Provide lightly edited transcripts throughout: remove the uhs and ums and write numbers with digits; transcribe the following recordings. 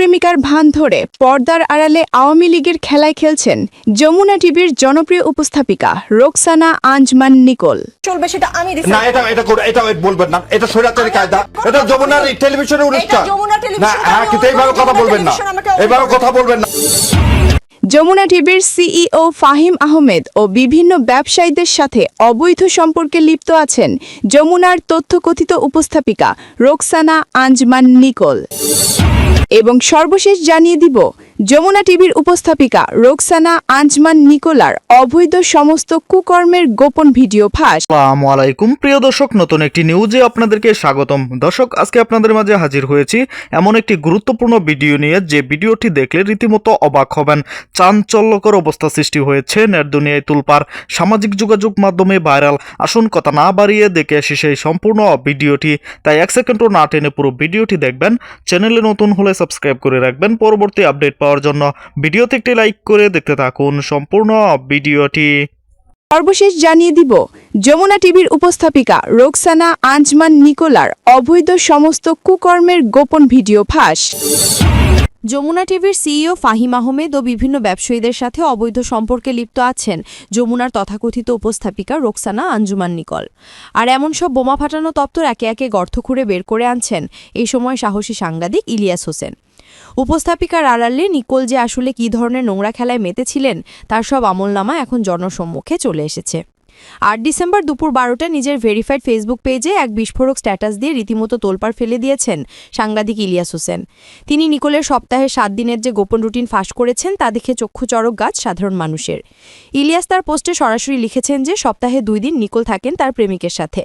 দেশপ্রেমিকার ভান ধরে পর্দার আড়ালে আওয়ামী লীগের খেলায় খেলছেন যমুনা টিভির জনপ্রিয় উপস্থাপিকা রোকসানা আঞ্জমান নিকোল। চলবে সেটা আমি না, এটা বলবেন না, এটা স্বৈরাচারী কায়দা, এটা যমুনার টেলিভিশনের অনুষ্ঠান না, কিন্তু এইভাবে কথা বলবেন না, এইভাবে কথা বলবেন না। যমুনা টিভির সিইও ফাহিম আহমেদ ও বিভিন্ন ব্যবসায়ীদের সাথে অবৈধ সম্পর্কে লিপ্ত আছেন যমুনার তথ্যকথিত উপস্থাপিকা রোকসানা আঞ্জমান নিকোল। এবং সর্বশেষ জানিয়ে দিব, যমুনা টিভির উপস্থাপিকা রোকসানা আঞ্জমান নিকোলার অবৈধ সমস্ত কুকর্মের গোপন ভিডিও ফাঁস। আসসালামু আলাইকুম প্রিয় দর্শক, নতুন একটি নিউজে আপনাদেরকে স্বাগতম। দর্শক, আজকে আপনাদের মাঝে হাজির হয়েছি এমন একটি গুরুত্বপূর্ণ ভিডিও নিয়ে, যে ভিডিওটি দেখলে রীতিমতো অবাক হবেন। চাঞ্চল্যকর অবস্থা সৃষ্টি হয়েছে, নেট দুনিয়ায় তুলপার, সামাজিক যোগাযোগ মাধ্যমে ভাইরাল। আসুন কথা না বাড়িয়ে দেখে আসি সেই সম্পূর্ণ ভিডিওটি। তাই এক সেকেন্ডও না টেনে পুরো ভিডিওটি দেখবেন। চ্যানেলে নতুন হলে সাবস্ক্রাইব করে রাখবেন পরবর্তী আপডেট পাওয়ার জন্য। ভিডিওতে একটি লাইক করে দেখতে থাকুন সম্পূর্ণ ভিডিওটি। সর্বশেষ জানিয়ে দিব, যমুনা টিভির উপস্থাপিকা রোকসানা আঞ্জমান নিকোলার অবৈধ সমস্ত কুকর্মের গোপন ভিডিও ফাঁস। যমুনা টিভির সিইও ফাহিম আহমেদ ও বিভিন্ন ব্যবসায়ীদের সাথে অবৈধ সম্পর্কে লিপ্ত আছেন যমুনার তথাকথিত উপস্থাপিকা রোকসানা আঞ্জুমান নিকোল। আর এমন সব বোমা ফাটানো তত্ত্বর একে একে গর্ত খুঁড়ে বের করে আনছেন এই সময় সাহসী সাংবাদিক ইলিয়াস হোসেন। উপস্থাপিকার আড়ালে নিকোল যে আসলে কী ধরনের নোংরা খেলায় মেতেছিলেন তার সব আমলনামা এখন জনসম্মুখে চলে এসেছে। ৮ ডিসেম্বর দুপুর ১২টা নিজের ভেরিফাইড ফেসবুক পেজে এক বিস্ফোরক স্ট্যাটাস দিয়ে রীতিমতো তোলপাড় ফেলে দিয়েছেন সাংবাদিক ইলিয়াস হোসেন। তিনি নিকোলের সপ্তাহে ৭ দিনের যে গোপন রুটিন ফাঁস করেছেন তা দেখে চক্ষু চড়ক গাছ সাধারণ মানুষের। ইলিয়াস তার পোস্টে সরাসরি লিখেছেন যে সপ্তাহে ২ দিন নিকোল থাকেন তার প্রেমিকের সাথে,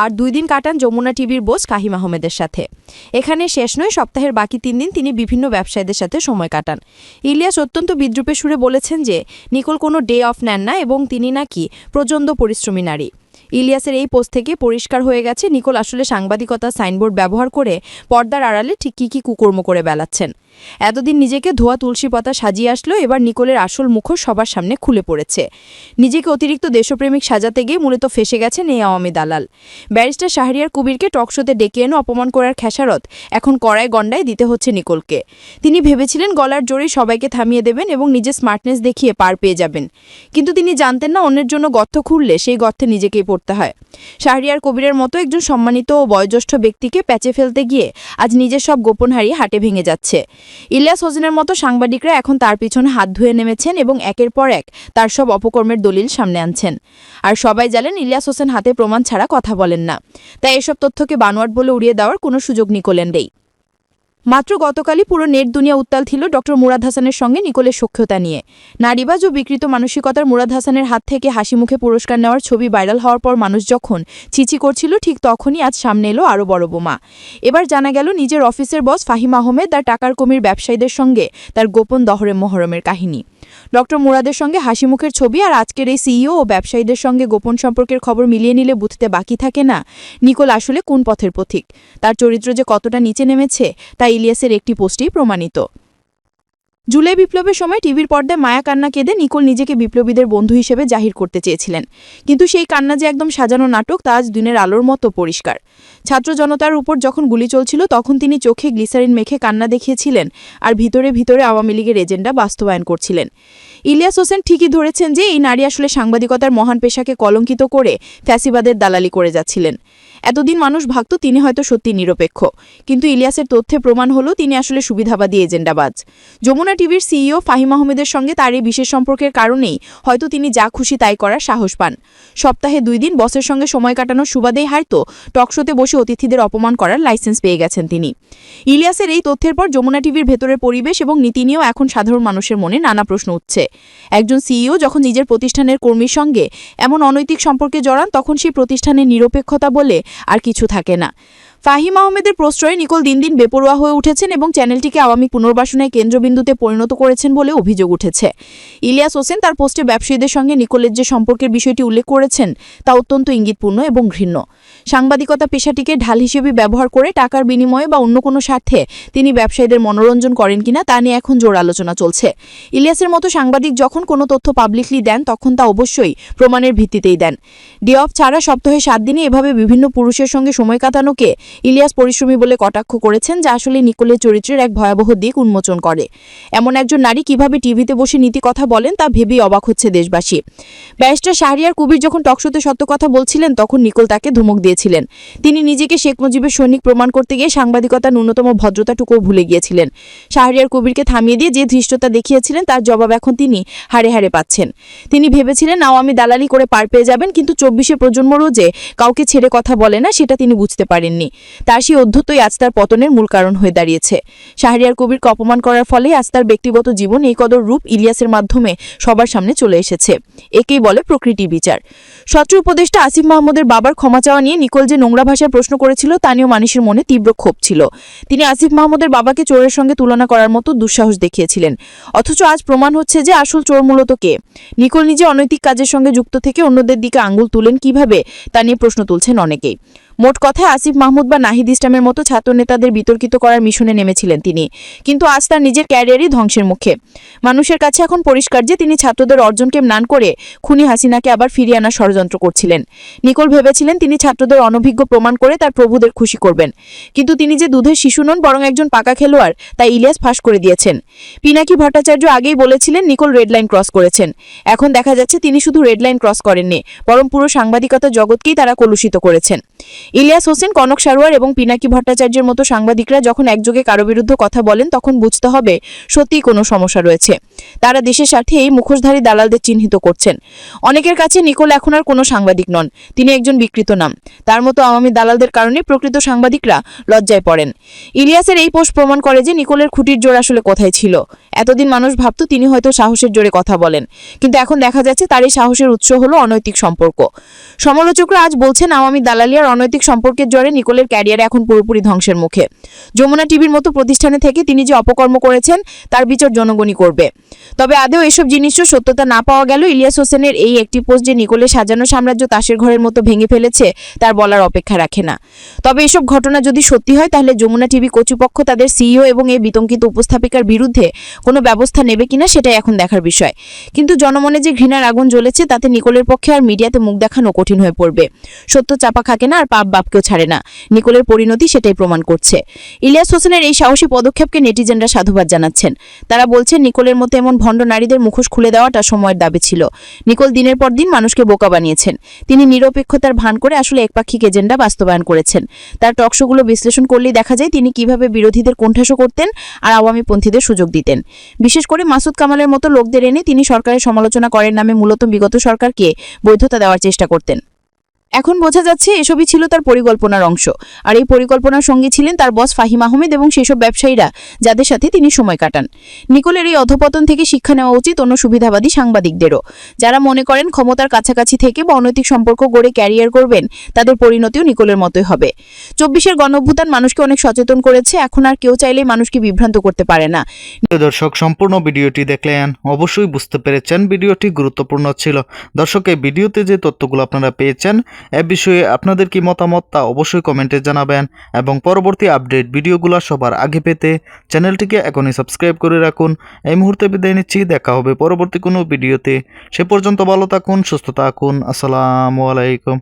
আর ২ দিন কাটান যমুনা টিভির বোস ফাহিম আহমেদের সাথে। এখানে শেষ নয়, সপ্তাহের বাকি ৩ দিন তিনি বিভিন্ন ব্যবসায়ীদের সাথে সময় কাটান। ইলিয়াস অত্যন্ত বিদ্রূপে সুরে বলেছেন যে নিকোল কোনো ডে অফ নেন না এবং তিনি নাকি প্রচণ্ড পরিশ্রমী নারী। ইলিয়াসের এই পোস্ট থেকে পরিষ্কার হয়ে গেছে নিকোল আসলে সাংবাদিকতার সাইনবোর্ড ব্যবহার করে পর্দার আড়ালে ঠিক কী কুকর্ম করে বেড়াচ্ছেন। এতদিন নিজেকে ধোয়া তুলসী পাতা সাজিয়ে আসলো, এবার নিকোলের আসল মুখোশ সবার সামনে খুলে পড়েছে। নিজেকে অতিরিক্ত দেশপ্রেমিক সাজাতে গিয়ে মূলত ফেসে গেছেন এই আওয়ামী দালাল। ব্যারিস্টার শাহরিয়ার কবিরকে টকশোতে ডেকে এনে অপমান করার খেসারত এখন কড়ায় গণ্ডায় দিতে হচ্ছে নিকোলকে। তিনি ভেবেছিলেন গলার জোরেই সবাইকে থামিয়ে দেবেন এবং নিজের স্মার্টনেস দেখিয়ে পার পেয়ে যাবেন, কিন্তু তিনি জানতেন না অন্যের জন্য গর্ত খুঁড়লে সেই গর্তে নিজেকেই পড়তে হয়। শাহরিয়ার কবিরের মতো একজন সম্মানিত ও বয়োজ্যেষ্ঠ ব্যক্তিকে প্যাচে ফেলতে গিয়ে আজ নিজের সব গোপন হারিয়ে হাটে ভেঙে যাচ্ছে। ইলিয়াস হোসেনের মতো সাংবাদিকরা এখন তার পিছনে হাত ধুয়ে নেমেছেন এবং একের পর এক তার সব অপকর্মের দলিল সামনে আনছেন। আর সবাই জানেন ইলিয়াস হোসেন হাতে প্রমাণ ছাড়া কথা বলেন না, তাই এসব তথ্যকে বানোয়াট বলে উড়িয়ে দেওয়ার কোনো সুযোগ নিকোলের নেই। মাত্র গতকালই পুরো নেট দুনিয়া উত্তাল ছিল ডক্টর মুরাদ হাসানের সঙ্গে নিকোলের সখ্যতা নিয়ে। নারীবাজ ও বিকৃত মানসিকতার মুরাদ হাসানের হাত থেকে হাসি মুখে পুরস্কার নেওয়ার ছবি ভাইরাল হওয়ার পর মানুষ যখন চিচি করছিল, ঠিক তখনই আজ সামনে এলো আরও বড় বোমা। এবার জানা গেল নিজের অফিসের বস ফাহিম আহমেদ আর টাকার কমির ব্যবসায়ীদের সঙ্গে তার গোপন দহরে মহরমের কাহিনী। ডক্টর মুরাদের সঙ্গে হাসি মুখের ছবি আর আজকের এই সিইও ও ব্যবসায়ীদের সঙ্গে গোপন সম্পর্কের খবর মিলিয়ে নিলে বুঝতে বাকি থাকে না নিকোল আসলে কোন পথের পথিক। তার চরিত্র যে কতটা নিচে নেমেছে তা ইলিয়াসের একটি পোস্টেই প্রমাণিত। জুলাই বিপ্লবের সময় টিভির পর্দায় মায়া কান্না কেঁদে নিকোল নিজেকে বিপ্লবীদের বন্ধু হিসেবে জাহির করতে চেয়েছিলেন, কিন্তু সেই কান্না যে একদম সাজানো নাটক তা আজ দিনের আলোর মতো পরিষ্কার। ছাত্র জনতার উপর যখন গুলি চলছিল তখন তিনি চোখে গ্লিসারিন মেখে কান্না দেখিয়েছিলেন আর ভিতরে ভিতরে আওয়ামী লীগের এজেন্ডা বাস্তবায়ন করছিলেন। ইলিয়াস হোসেন ঠিকই ধরেছেন যে এই নারী আসলে সাংবাদিকতার মহান পেশাকে কলঙ্কিত করে ফ্যাসিবাদের দালালি করে যাচ্ছিলেন। এতদিন মানুষ ভাবত তিনি হয়তো সত্যি নিরপেক্ষ, কিন্তু ইলিয়াসের তথ্যে প্রমাণ হলো তিনি আসলে সুবিধাবাদী এজেন্ডাবাজ। যমুনা টিভির সিইও ফাহিম আহমেদের সঙ্গে তার এই বিশেষ সম্পর্কের কারণেই হয়তো তিনি যা খুশি তাই করার সাহস পান। সপ্তাহে 2 দিন বসের সঙ্গে সময় কাটানোর সুবাদেই হয়তো টকশোতে বসে অতিথিদের অপমান করার লাইসেন্স পেয়ে গেছেন তিনি। ইলিয়াসের এই তথ্যের পর যমুনা টিভির ভেতরের পরিবেশ এবং নীতি নিয়েও এখন সাধারণ মানুষের মনে নানা প্রশ্ন উঠছে। একজন সিইও যখন নিজের প্রতিষ্ঠানের কর্মীর সঙ্গে এমন অনৈতিক সম্পর্কে জড়ান তখন সেই প্রতিষ্ঠানের নিরপেক্ষতা বলে আর কিছু থাকে না। ফাহিম আহমেদের প্রশ্রয়ে নিকোল দিন দিন বেপরোয়া হয়ে উঠেছেন এবং চ্যানেলটিকে আওয়ামী পুনর্বাসনের কেন্দ্রবিন্দুতে পরিণত করেছেন বলে অভিযোগ উঠেছে। ইলিয়াস হোসেন তার পোস্টে ব্যবসায়ীদের সঙ্গে নিকোলের যে সম্পর্কের বিষয়টি উল্লেখ করেছেন তা অত্যন্ত ইঙ্গিতপূর্ণ এবং ঘৃণ্য। সাংবাদিকতা পেশাটিকে ঢাল হিসেবে ব্যবহার করে টাকার বিনিময়ে বা অন্য কোনো স্বার্থে তিনি ব্যবসায়ীদের মনোরঞ্জন করেন কিনা তা নিয়ে এখন জোর আলোচনা চলছে। ইলিয়াসের মতো সাংবাদিক যখন কোনো তথ্য পাবলিকলি দেন তখন তা অবশ্যই প্রমাণের ভিত্তিতেই দেন। ডে অফ ছাড়া সপ্তাহে 7 দিনে এভাবে বিভিন্ন পুরুষের সঙ্গে সময় কাটানোকে ইলিয়াস পরিশ্রমী বলে কটাক্ষ করেছেন, যা আসলে নিকোলের চরিত্রের এক ভয়াবহ দিক উন্মোচন করে। এমন একজন নারী কিভাবে টিভিতে বসে নীতি কথা বলেন তা ভেবেই অবাক হচ্ছে দেশবাসী। ব্যারিস্টার শাহরিয়ার কবির যখন টকশোতে সত্য কথা বলছিলেন তখন নিকোল তাকে ধমক দিয়েছিলেন। তিনি নিজেকে শেখ মুজিবের সৈনিক প্রমাণ করতে গিয়ে সাংবাদিকতার ন্যূনতম ভদ্রতাটুকুও ভুলে গিয়েছিলেন। শাহরিয়ার কবিরকে থামিয়ে দিয়ে যে ধৃষ্টতা দেখিয়েছিলেন তার জবাব এখন তিনি হাড়ে হাড়ে পাচ্ছেন। তিনি ভেবেছিলেন আওয়ামী দালালি করে পার পেয়ে যাবেন, কিন্তু 24 প্রজন্মরও যে কাউকে ছেড়ে কথা বলে না সেটা তিনি বুঝতে পারেননি। তার সেই অধ্যত্বই আজ তার পতনের মূল কারণ হয়ে দাঁড়িয়েছে। শাহরিয়ার কবিরকে অপমান করার ফলে আজ তার ব্যক্তিগত জীবন এই কদর রূপ ইলিয়াসের মাধ্যমে সবার সামনে চলে এসেছে। একেই বলে প্রকৃতি বিচার। স্বচ্ছ উপদেষ্টা আসিফ মাহমুদের বাবার ক্ষমা চাওয়া নিয়ে নিকোল যে নোংরা ভাষায় প্রশ্ন করেছিল তা নিয়েও মানুষের মনে তীব্র ক্ষোভ ছিল। তিনি আসিফ মাহমুদের বাবাকে চোরের সঙ্গে তুলনা করার মতো দুঃসাহস দেখিয়েছিলেন। অথচ আজ প্রমাণ হচ্ছে যে আসল চোর মূলত কে। নিকোল নিজে অনৈতিক কাজের সঙ্গে যুক্ত থেকে অন্যদের দিকে আঙুল তুলেন কিভাবে তা নিয়ে প্রশ্ন তুলছেন অনেকেই। মোট কথায় আসিফ মাহমুদ বা নাহিদ ইসলামের মতো ছাত্র নেতাদের বিতর্কিত করার মিশনে নেমেছিলেন তিনি, কিন্তু আজ তার নিজের ক্যারিয়ারই ধ্বংসের মুখে। মানুষের কাছে এখন পরিষ্কার যে তিনি ছাত্রদের অর্জনকে ম্লান করে খুনি হাসিনাকে আবার ফিরিয়ে আনার ষড়যন্ত্র করছিলেন। নিকোল ভেবেছিলেন তিনি ছাত্রদের অনভিজ্ঞ প্রমাণ করে তার প্রভুদের খুশি করবেন, কিন্তু তিনি যে দুধের শিশু নন বরং একজন পাকা খেলোয়াড় তা ইলিয়াস ফাঁস করে দিয়েছেন। পিনাকি ভট্টাচার্য আগেই বলেছিলেন নিকোল রেড লাইন ক্রস করেছেন। এখন দেখা যাচ্ছে তিনি শুধু রেড লাইন ক্রস করেননি, বরং পুরো সাংবাদিকতা জগৎকেই তারা কলুষিত করেছেন। ইলিয়াস হোসেন, কনক সারোয়ার এবং পিনাকি ভট্টাচার্যের মতো সাংবাদিকরা যখন একযোগে কারো বিরুদ্ধে কথা বলেন তখন বুঝতে হবে সত্যিই কোনো সমস্যা রয়েছে। তারা দেশের স্বার্থে এই মুখোশধারী দালালদের চিহ্নিত করছেন। অনেকের কাছে নিকোল এখন আর কোনো সাংবাদিক নন, তিনি একজন বিকৃত নাম। তার মতো আওয়ামী দালালদের কারণে প্রকৃত সাংবাদিকরা লজ্জায় পড়েন। ইলিয়াসের এই পোস্ট প্রমাণ করে যে নিকোলের খুঁটির জোর আসলে কোথায় ছিল। এতদিন মানুষ ভাবত তিনি হয়তো সাহসের জোরে কথা বলেন, কিন্তু এখন দেখা যাচ্ছে তার এই সাহসের উৎস হলো অনৈতিক সম্পর্ক। সমালোচকরা আজ বলছেন আওয়ামী দালালি আর অনৈতিক সম্পর্কের জোরে নিকোলের ক্যারিয়ার এখন পুরোপুরি ধ্বংসের মুখে। যমুনা টিভির মতো প্রতিষ্ঠানে থেকে তিনি যে অপকর্ম করেছেন তার বিচার জনগণই করবে। তবে আদেও এসব জিনিসও সত্যতা না পাওয়া গেল ইলিয়াস হোসেনের এই একটি পোস্ট যে নিকোলের সাজানো সাম্রাজ্য তাসের ঘরের মতো ভেঙে ফেলেছে তার বলার অপেক্ষা রাখে না। তবে এসব ঘটনা যদি সত্যি হয় তাহলে যমুনা টিভি কর্তৃপক্ষ তাদের সিইও এবং এই বিতর্কিত উপস্থাপিকার বিরুদ্ধে কোনো ব্যবস্থা নেবে কিনা সেটাই এখন দেখার বিষয়। কিন্তু জনমনে যে ঘৃণার আগুন জ্বলেছে তাতে নিকোলের পক্ষে আর মিডিয়াতে মুখ দেখানো কঠিন হয়ে পড়বে। সত্য চাপা খাকে না, আর পাপ বাপকেও ছাড়ে না। নিকোলের পরিণতি সেটাই প্রমাণ করছে। ইলিয়াস হোসেনের এই সাহসী পদক্ষেপকে নেটিজেনরা সাধুবাদ জানাচ্ছেন। তারা বলছেন নিকোলের মতো এমন ভণ্ড নারীদের মুখোশ খুলে দেওয়াটা সময়ের দাবি ছিল। নিকোল দিনের পর দিন মানুষকে বোকা বানিয়েছেন। তিনি নিরপেক্ষতার ভান করে আসলে একপাক্ষিক এজেন্ডা বাস্তবায়ন করেছেন। তার টকশোগুলো বিশ্লেষণ করলেই দেখা যায় তিনি কিভাবে বিরোধীদের কোণঠাসা করতেন আর আওয়ামীপন্থীদের সুযোগ দিতেন। বিশেষ করে মাসুদ কামালের মতো লোকদের এনে তিনি সরকারের সমালোচনা করার নামে মূলত বিগত সরকারকে বৈধতা দেওয়ার চেষ্টা করতেন। এখন বোঝা যাচ্ছে এসবই ছিল তার পরিকল্পনার অংশ। আর এই পরিকল্পনার সঙ্গী ছিলেন তার বস ফাহিম আহমেদ এবং সেসব ব্যবসায়ীরা যাদের সাথে তিনি সময় কাটান। নিকোলের এই অধপতন থেকে শিক্ষা নেওয়া উচিত অন্য সুবিধাবাদী সাংবাদিকদেরও। যারা মনে করেন ক্ষমতার কাছাকাছি থেকে বা অনৈতিক সম্পর্ক গড়ে ক্যারিয়ার করবেন তাদের পরিণতিও নিকোলের মতোই হবে। 24-এর গণঅভ্যুত্থান মানুষকে অনেক সচেতন করেছে, এখন আর কেউ চাইলেই মানুষকে বিভ্রান্ত করতে পারে না। দর্শক, সম্পূর্ণ ভিডিওটি দেখলেন, অবশ্যই বুঝতে পেরেছেন ভিডিওটি গুরুত্বপূর্ণ ছিল। দর্শক, এই ভিডিওতে যে তথ্যগুলো আপনারা পেয়েছেন এ বিষয়ে আপনাদের কি মতামত তা অবশ্যই কমেন্টে জানাবেন এবং পরবর্তী আপডেট ভিডিওগুলো সবার আগে পেতে চ্যানেলটিকে এখনই সাবস্ক্রাইব করে রাখুন। এই মুহূর্তে বিদায় নিচ্ছি, দেখা হবে পরবর্তী কোনো ভিডিওতে। সে পর্যন্ত ভালো থাকুন, সুস্থ থাকুন। আসসালামু আলাইকুম।